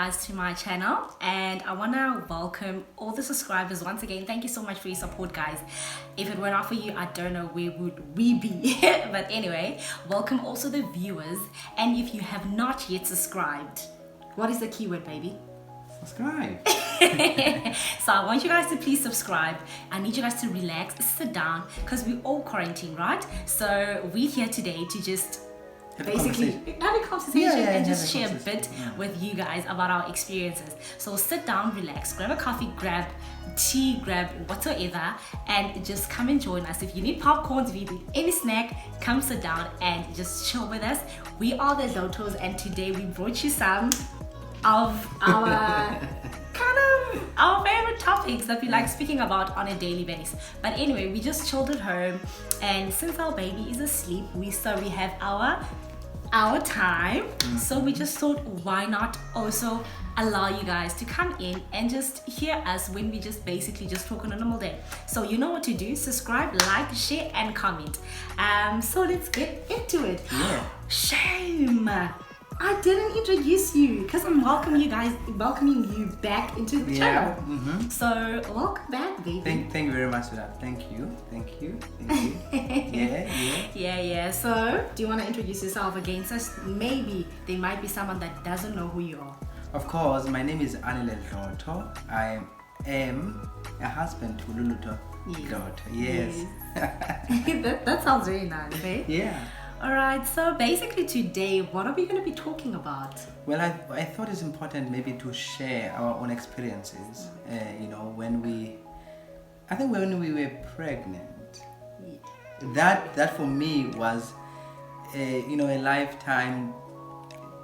guys to my channel, and I want to welcome all the subscribers once again. Thank you so much for your support, guys. If it were not for you, I don't know where would we be. But anyway, welcome also the viewers, and if you have not yet subscribed, what is the keyword, baby? Subscribe. So I want you guys to please subscribe. I need you guys to relax, sit down, because we're all quarantined, right? So we're here today to just basically have a conversation and just share a bit with you guys about our experiences. So sit down, relax, grab a coffee, grab tea, grab whatsoever, and just come and join us. If you need popcorns, if you need any snack, come sit down and just chill with us. We are the Adulthood, and today we brought you some of our our favorite topics that we like speaking about on a daily basis. But anyway, we just chilled at home, and since our baby is asleep, we have our time. So we just thought, why not also allow you guys to come in and just hear us when we just basically just talk on a normal day. So you know what to do: subscribe, like, share and comment. So let's get into it. Shame I didn't introduce you, because I'm welcoming you back into the channel. So welcome back, baby. Thank you very much for that. Thank you. Yeah. So do you want to introduce yourself again? So maybe there might be someone that doesn't know who you are. Of course, my name is Anile Roto. I am a husband to Luluto daughter. Yes. That sounds very nice, eh? Yeah. Alright, so basically today, what are we going to be talking about? Well, I thought it's important maybe to share our own experiences. When we were pregnant, that for me was, a lifetime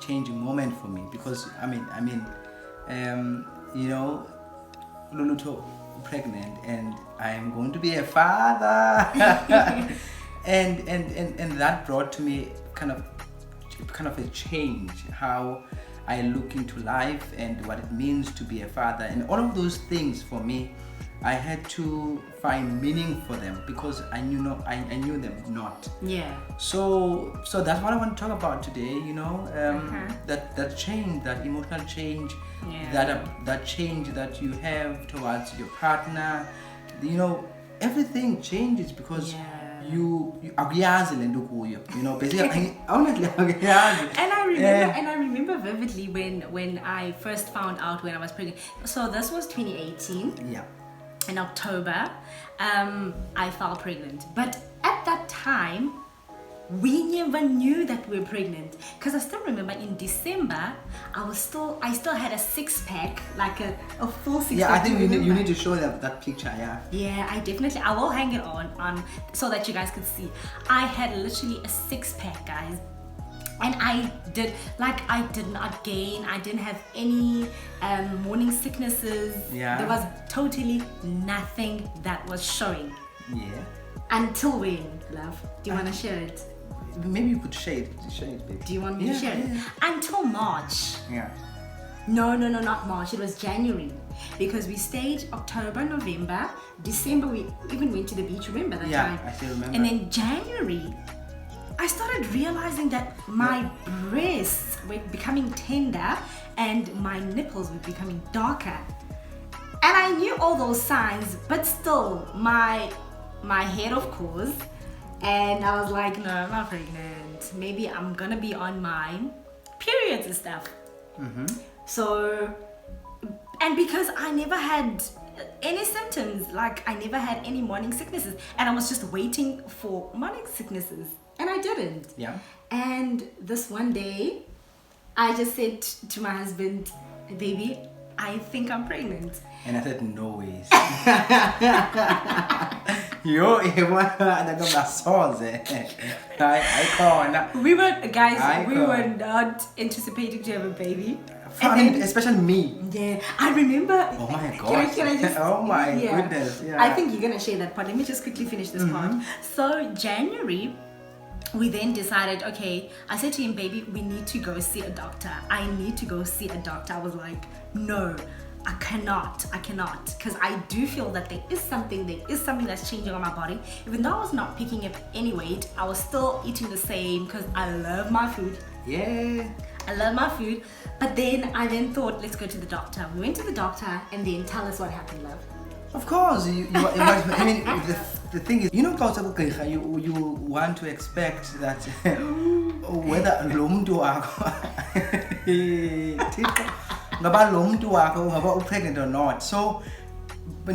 changing moment for me, because Luluto pregnant, and I am going to be a father. And that brought to me kind of a change, how I look into life and what it means to be a father, and all of those things. For me, I had to find meaning for them, because I knew them not. Yeah. So that's what I want to talk about today. That change, that emotional change, that change that you have towards your partner. Everything changes because. You basically honestly. And I remember vividly when I first found out when I was pregnant. So this was 2018. Yeah. In October, I fell pregnant. But at that time, we never knew that we were pregnant, because I still remember in December I still had a 6-pack, like a full 6-pack. Yeah, I think you need to show that picture. Yeah, I will hang it on so that you guys could see. I had literally a 6-pack, guys, and I did not gain. I didn't have any morning sicknesses. Yeah. There was totally nothing that was showing. Yeah. Until when, love? Do you want to share it? Maybe you could share it, baby. Do you want me to share it? Until March. Yeah. No, not March. It was January, because we stayed October, November, December. We even went to the beach. Remember that time? Yeah, I still remember. And then January, I started realizing that my breasts were becoming tender and my nipples were becoming darker. And I knew all those signs, but still, my head, of course. And I was like, no, I'm not pregnant. Maybe I'm gonna be on my periods and stuff. So, and because I never had any symptoms, like I never had any morning sicknesses, and I was just waiting for morning sicknesses, and I didn't. Yeah. And this one day, I just said to my husband, baby, I think I'm pregnant. And I said, no ways. We were not anticipating to have a baby. Especially me. Yeah, I remember. Oh my gosh. Oh my goodness. Yeah. I think you're gonna share that part. Let me just quickly finish this part. So January, we then decided, okay, I said to him, baby, we need to go see a doctor. I need to go see a doctor. I was like, no, I cannot, because I do feel that there is something that's changing on my body. Even though I was not picking up any weight, I was still eating the same, because I love my food. Yeah. I love my food. But then I thought, let's go to the doctor. We went to the doctor, and then tell us what happened, love. Of course, I mean, the thing is, you know, you want to expect that whether lo mntu wakho ngaba lo mntu wakho ngaba pregnant or not. So, but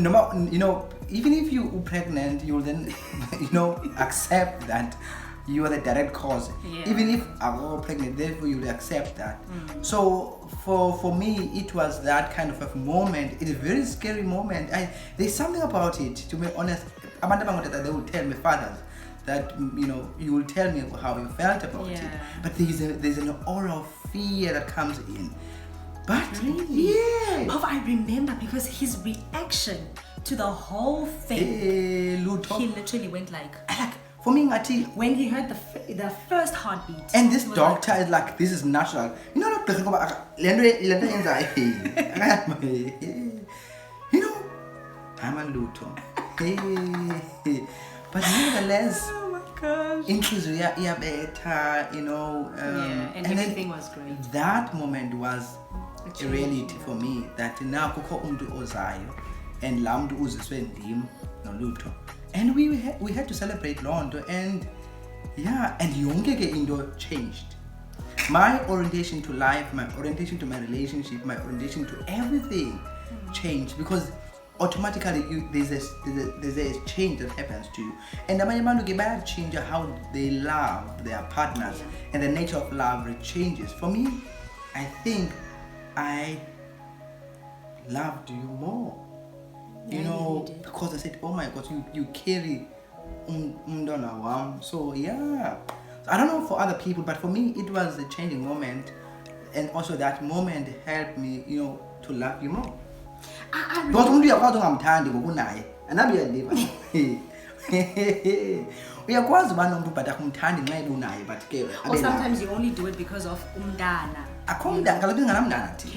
you know, even if you are pregnant, you'll then, you know, accept that you are the direct cause. Yeah. Even if I'm pregnant, therefore you'll accept that. So for me, it was that kind of a moment. It's a very scary moment. There's something about it, to be honest. They will tell me, fathers, that, you know, you will tell me how you felt about it. But there's an aura of fear that comes in. But really? Yeah. Papa, I remember, because his reaction to the whole thing, he literally went like for me, Ngati, when he heard the first heartbeat. And this doctor is like, this is natural. You know, you know, I'm a luto. But nevertheless, Oh my gosh. inclusive, yeah, better, you know. And everything was great. That moment was a reality for me, that now kukho umntu ozayo and laa mntu uziswe ndim nolutho. And we had to celebrate Londo, and yeah, and yonke ke into changed. My orientation to life, my orientation to my relationship, my orientation to everything changed, because automatically there's a change that happens to you. And abanye abantu ke bayachange how they love their partners, and the nature of love changes. For me, I think I loved you more. You know, because I said, oh my God, you carry umntwana wam. So yeah, I don't know for other people, but for me it was a changing moment, and also that moment helped me, you know, to love you more. Because umuntu uyakwazi ungamthandi ngokunaye, anabe uyaliva. Uyakwazi uba nomntu but akumthandi nxa ebunaye, but ke or sometimes you only do it because of umntana.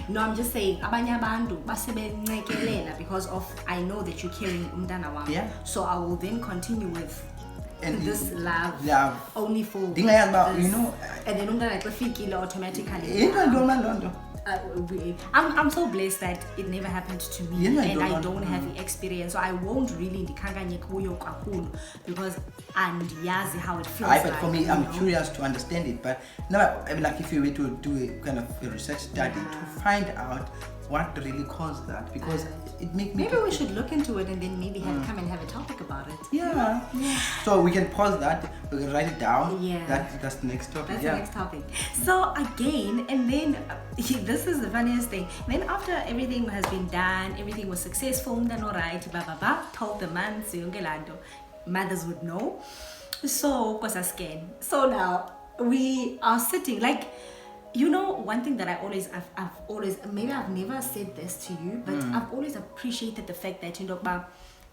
No, I'm just saying, abanye abantu basebencekelela because of, I know that you're carrying umntana wami. Yeah. So I will then continue with this love only for this, you know, and then umntana xa automatically. Yeah. I'm so blessed that it never happened to me, Yeah, and I don't have the experience, so I won't really ndikhankanye kuyo kakhulu, because andiyazi how it feels. But for me, I'm curious to understand it. But now, I mean, like, if you were to do a kind of a research study to find out what really caused that, because it makes me. Maybe we should look into it and then maybe come and have a topic about it. Yeah. So we can pause that. We can write it down. Yeah. That's the next topic. That's the next topic. So again, and then this is the funniest thing. Then after everything has been done, everything was successful, then alright, told the man, mothers would know. So So now we are sitting like. You know, one thing that I've always, maybe I've never said this to you, but I've always appreciated the fact that,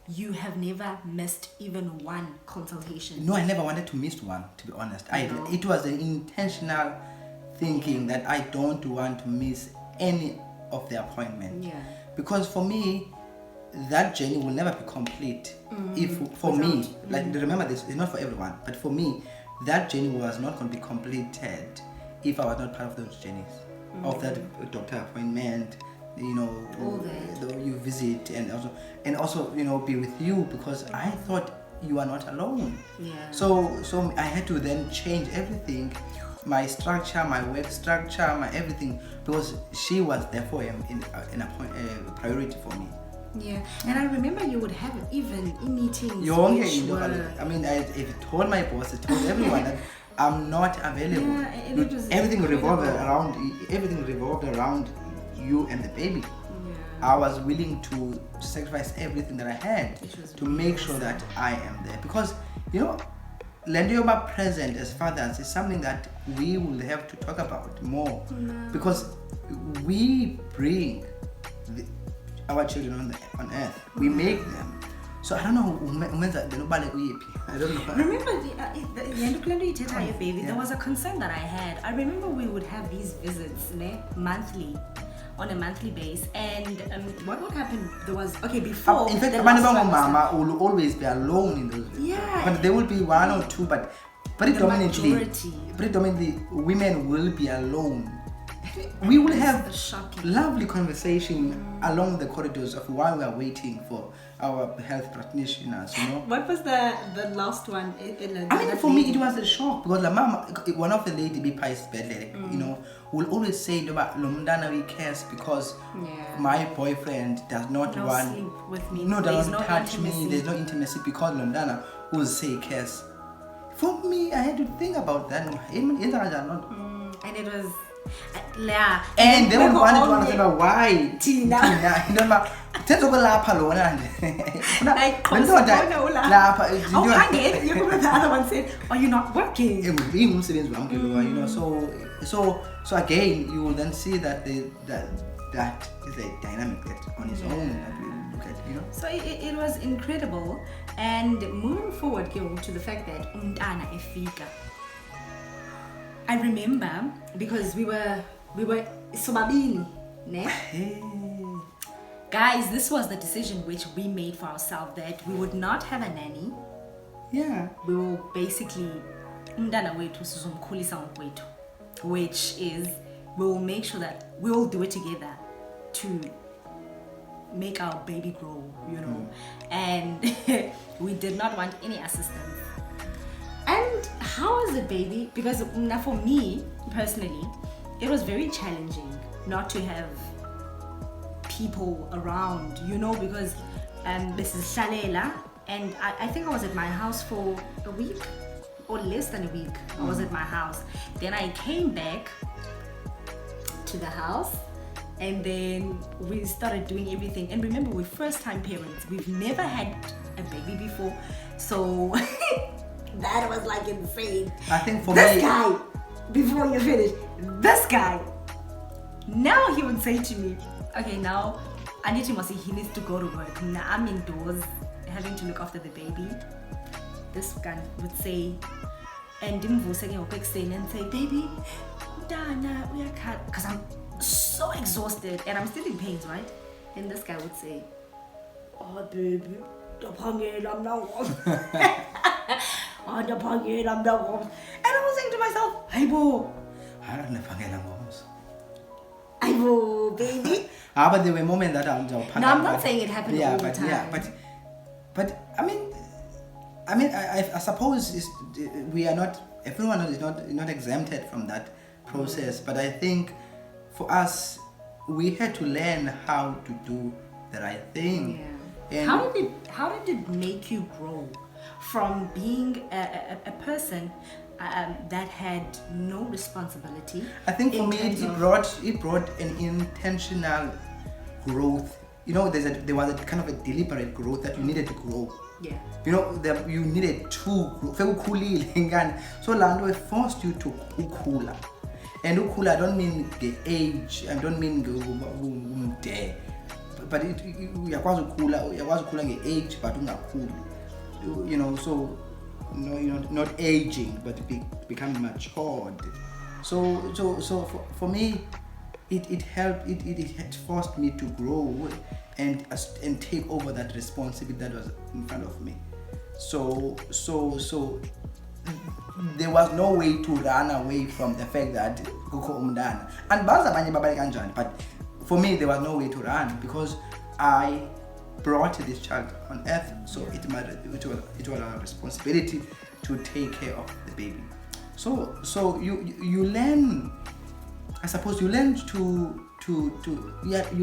you have never missed even one consultation. No, I never wanted to miss one, to be honest. It was an intentional thinking that I don't want to miss any of the appointment. Yeah. Because for me, that journey will never be complete me, like, remember this, it's not for everyone, but for me, that journey was not going to be completed if I was not part of those journeys, of that doctor appointment, you know, you visit, and also, you know, be with you, because I thought you are not alone. Yeah. So I had to then change everything, my structure, my work structure, my everything, because she was therefore a priority for me. Yeah, and I remember you would have even in meetings. I mean, I told my boss, I told everyone that I'm not available. Yeah, everything revolved around you and the baby. Yeah. I was willing to sacrifice everything that I had to make sure that I am there, because, you know, Lendioba present as fathers is something that we will have to talk about more, because we bring our children on earth. We make them. So I don't know. I don't know. Remember baby, there was a concern that I had. I remember we would have these visits monthly, on a monthly basis, and what would happen? There was before. In fact, mama will always be alone in those. Yeah. But there will be one or two, but predominantly women will be alone we will have shocking. lovely conversation along the corridors of while we are waiting for our health practitioners, you know. What was the last one? I mean, for me, it was a shock because like, mama, one of the lady be Pies you know, will always say about Lomdana we cares because my boyfriend does not want sleep with me. No, There's does not touch me. There's no intimacy because Lomdana will say cares. For me, I had to think about that. And it was and they would want to understand why Tina, you know, tenzo kulapha lona nje like the other one said, are you not working? You know, so again you will then see that that is a dynamic that on its own that we look at, you know. So it was incredible. And moving forward to the fact that umntana efika, I remember because we were sobabini, ne? Guys, this was the decision which we made for ourselves, that we would not have a nanny. Yeah. We will basically umntana wethu sizomkhulisa ngokwethu, which is we will make sure that we will do it together to make our baby grow, you know. And we did not want any assistance. And how was the baby? Because now for me personally, it was very challenging not to have people around, you know, because this is Shalela, and I think I was at my house for a week or less than a week. I was at my house. Then I came back to the house, and then we started doing everything. And remember, we're first-time parents. We've never had a baby before, so that was like insane. I think for this me, guy, before you finish, this guy, now he would say to me, okay, now Aniti must say he needs to go to work. Now I'm indoors having to look after the baby. This guy would say, and and say, baby, we are cut, because I'm so exhausted and I'm still in pain, right? And this guy would say, oh baby, I'm not warm. And I was saying to myself, hey bo, baby. But there were moments that I'm no, I'm not saying it happened all the time. Yeah, but I mean, I suppose we are not. Everyone is not exempted from that process. But I think for us, we had to learn how to do the right thing. Yeah. And how did it make you grow from being a person that had no responsibility? I think for me it brought an intentional growth. You know, there was a kind of a deliberate growth that you needed to grow. Yeah. You know, you needed to grow. So Lando forced you to ukula. And ukula, I don't mean the age, I don't mean the but uyakwazi ukula nge-age but ungakhuli. You know, so you know, not aging but becoming matured. So for me it helped, it forced me to grow and take over that responsibility that was in front of me. So there was no way to run away from the fact that kukho umntana. And baza abanye babaye kanjani, but for me there was no way to run because I brought this child on earth, so it was our responsibility to take care of the baby. So you learn, I suppose you learn you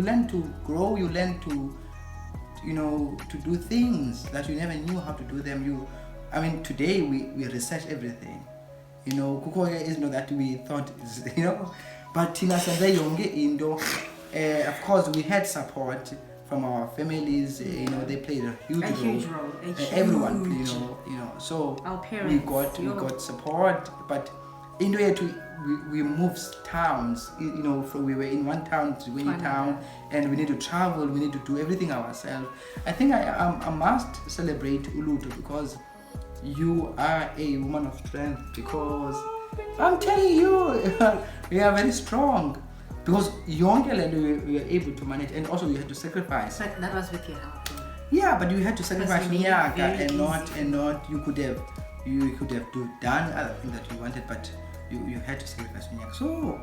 learn to grow, you learn to, you know, to do things that you never knew how to do them. I mean, today we research everything. You know, kukoya is not that we thought is, you know, but tina sande yonge indo. Of course, we had support from our families. You know, they played a huge role. Everyone, you know. So our parents, we got support, but in the way we moved towns. You know, we were in one town to another town, and we need to travel. We need to do everything ourselves. I think I must celebrate Uluto because you are a woman of strength. Because I'm telling you, we are very strong. Because younger we were able to manage, and also you had to sacrifice. But that was with your help. Yeah, but you had to sacrifice Miyaka and not you could have done other things that you wanted, but you had to sacrifice Miyaka. So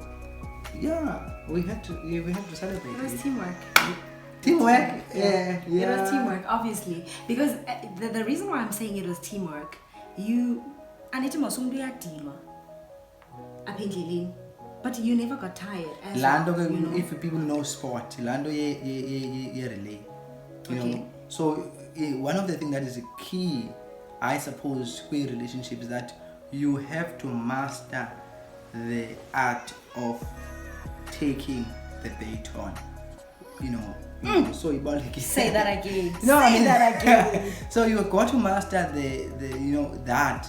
we had to celebrate. It was teamwork. Teamwork. Yeah. It was teamwork, obviously, because the reason why I'm saying it was teamwork, but you never got tired. Lando, if people know sport, Lando relay. You know. So one of the things that is a key, I suppose, with relationships is that you have to master the art of taking the baton. You know. So say that again. That again. So you got to master the that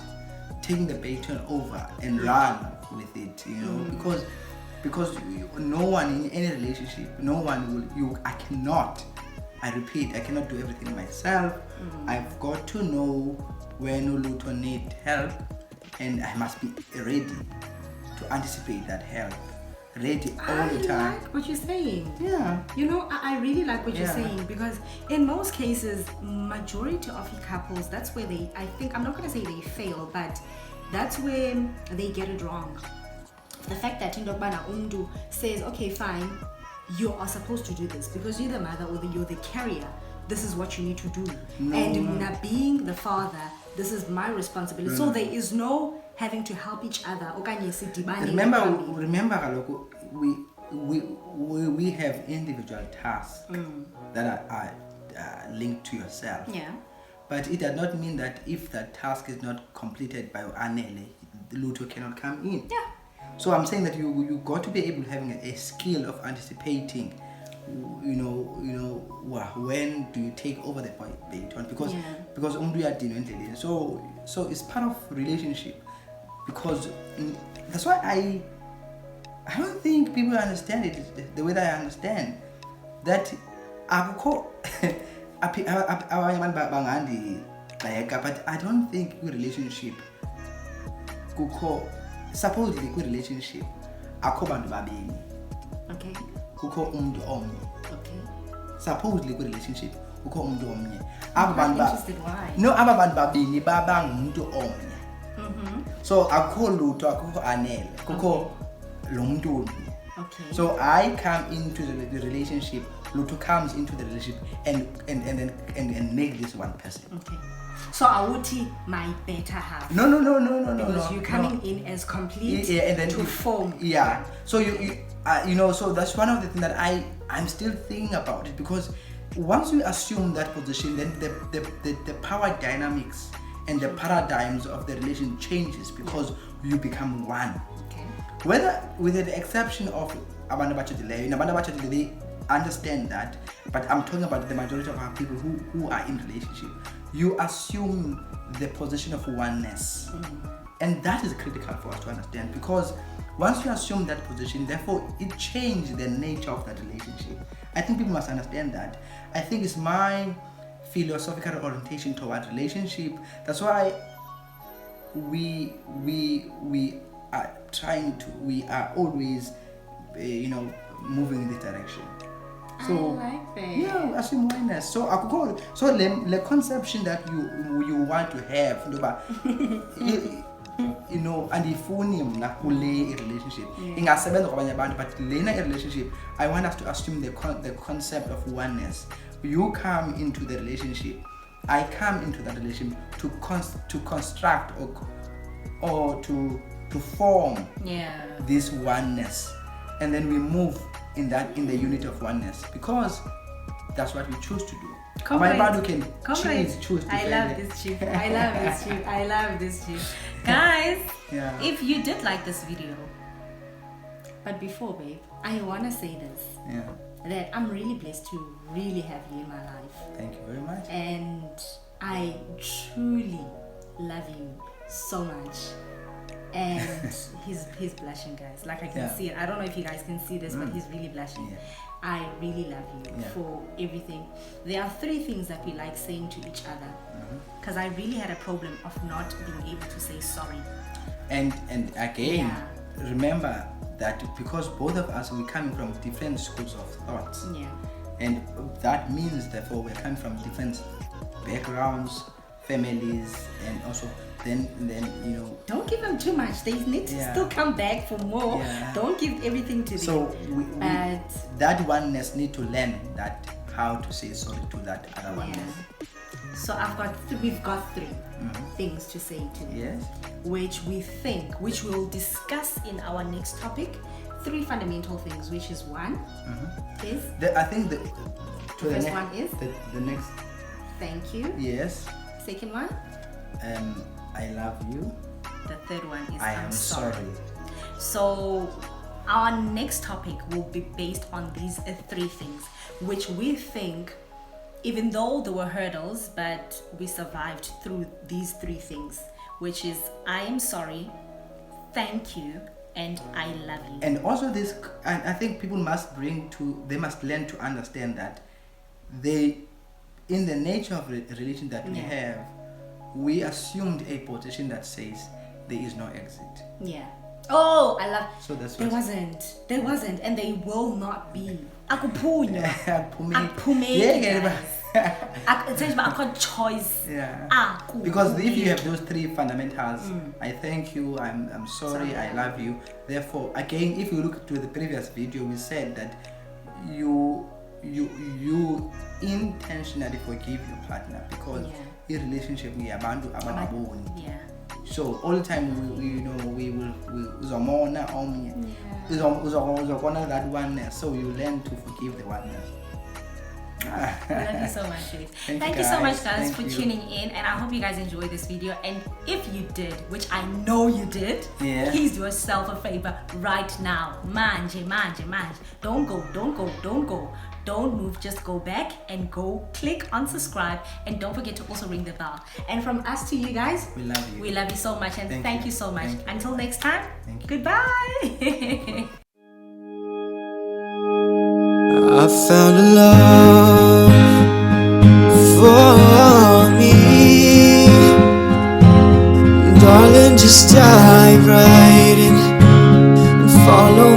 taking the baton over and run with it. Because no one in any relationship, I repeat, I cannot do everything myself. I've got to know when Uluto need help, and I must be ready to anticipate that help. Ready all the time. I like what you're saying. Yeah. I really like what you're saying, because in most cases, majority of couples, that's where I'm not going to say they fail, but that's where they get it wrong. The fact that Indokbana Umdu says, okay, fine, you are supposed to do this because you're the mother or you're the carrier. This is what you need to do. And being the father, this is my responsibility. So there is no having to help each other. Remember, we have individual tasks that are linked to yourself. Yeah. But it does not mean that if that task is not completed by Anele, the Luto cannot come in. Yeah. So I'm saying that you got to be able to having a skill of anticipating. When do you take over the baton? Because so it's part of relationship. Because that's why I don't think people understand it the way that I understand. That but I don't think relationship supposedly relationship okay. Kukho umuntu omnye. Okay. Supposedly relationship kukho umuntu omnye. I'm interested why. No, aba bantu babini babangumuntu omnye. So akukho lutho, akukho Anele, kukho lo muntu omnye. Okay. So I come into the relationship, Lutho comes into the relationship and make this one person. Okay. So Awuti my better half. No. Because you're coming in as complete and then to form. Yeah. So so that's one of the things that I'm still thinking about it, because once you assume that position, then the power dynamics and the paradigms of the relation changes, because you become one. Okay. Whether with the exception of Abanda Bachelor, they understand that, but I'm talking about the majority of our people who are in relationship. You assume the position of oneness, and that is critical for us to understand, because once you assume that position, therefore it changes the nature of that relationship. I think people must understand that. I think it's my philosophical orientation toward relationship. That's why we are always moving in this direction. So I like that. Yeah, assume oneness. So the conception that you want to have, and ifuni mna kule relationship ingasebenza kwabanye abantu, but lena relationship I want us to assume the concept of oneness. You come into the relationship, I come into that relationship to construct or to form this oneness, and then we move in the unit of oneness, because that's what we choose to do. Choose to I love this chief. Guys, if you did like this video, but before, babe, I want to say this. That I'm really blessed to really have you in my life. Thank you very much. And I truly love you so much. And he's blushing, guys. Like I can see it. I don't know if you guys can see this, but he's really blushing. I really love you for everything. There are 3 things that we like saying to each other, because I really had a problem of not being able to say sorry. And again, remember that because both of us, we're coming from different schools of thoughts. And that means, therefore, we're coming from different backgrounds, families, and also then don't give them too much. They need to Yeah. still come back for more. Yeah. Don't give everything to them. So But that oneness need to learn that how to say sorry to that other oneness. so we've got three things to say to them, Yes. which we'll discuss in our next topic. 3 fundamental things, which is one is I think the first one is the next. thank you. Yes. Second one, I love you. the third one is I am sorry. So our next topic will be based on these 3 things, which we think, even though there were hurdles, but we survived through these 3 things, which is I am sorry, thank you, and I love you. And also this, and I think people must they must learn to understand that in the nature of the relation that we have, we assumed a position that says there is no exit. Yeah. Oh, I love. So that's there what wasn't, and they will not be. Akuphunywa. Akuphumeki, Yeah, guys. It's a choice. yeah. Because if you have those 3 fundamentals, I thank you, I'm sorry, I love you. Therefore, again, if you look to the previous video, we said that you intentionally forgive your partner because in relationship we are bantu abangaboni. Yeah. So all the time we will uzomona omnye. Uzokona that oneness. So you learn to forgive the oneness. Thank you so much, Faith. Thank you so much, guys, Thank for you. tuning in, and I hope you guys enjoyed this video. And if you did, which I know you did, Yeah. please do yourself a favor right now. Manje. Don't go. Don't move, just go back and go click on subscribe, and don't forget to also ring the bell. And from us to you guys, We love you. we love you so much, and thank you so much. Thank you. Until next time, Thank you. goodbye. I found a love for me, darling, just dive right in and follow